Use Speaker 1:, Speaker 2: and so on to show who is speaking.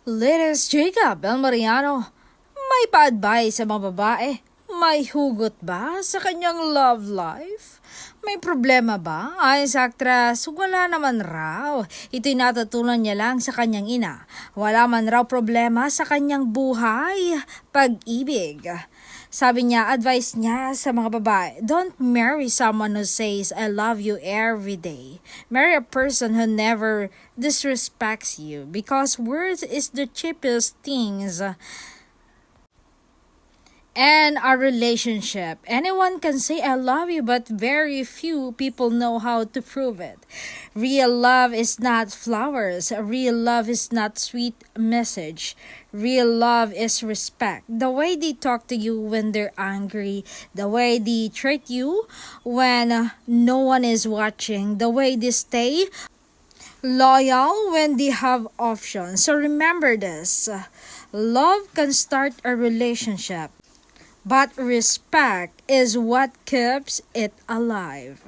Speaker 1: Latest Jacob El Mariano, may pa-advise sa mga babae? May hugot ba sa kanyang love life? May problema ba? Ayon sa aktres, wala naman raw. Ito'y natutunan niya lang sa kanyang ina. Wala man raw problema sa kanyang buhay, pag-ibig. Sabi niya, advice niya sa mga babae, don't marry someone who says, I love you every day. Marry a person who never disrespects you because words is the cheapest things and a relationship. Anyone can say I love you, but very few people know how to prove it. Real love is not flowers. Real love is not sweet message. Real love is respect. The way they talk to you when they're angry, the way they treat you when no one is watching, the way they stay loyal when they have options. So remember this. Love can start a relationship, but respect is what keeps it alive.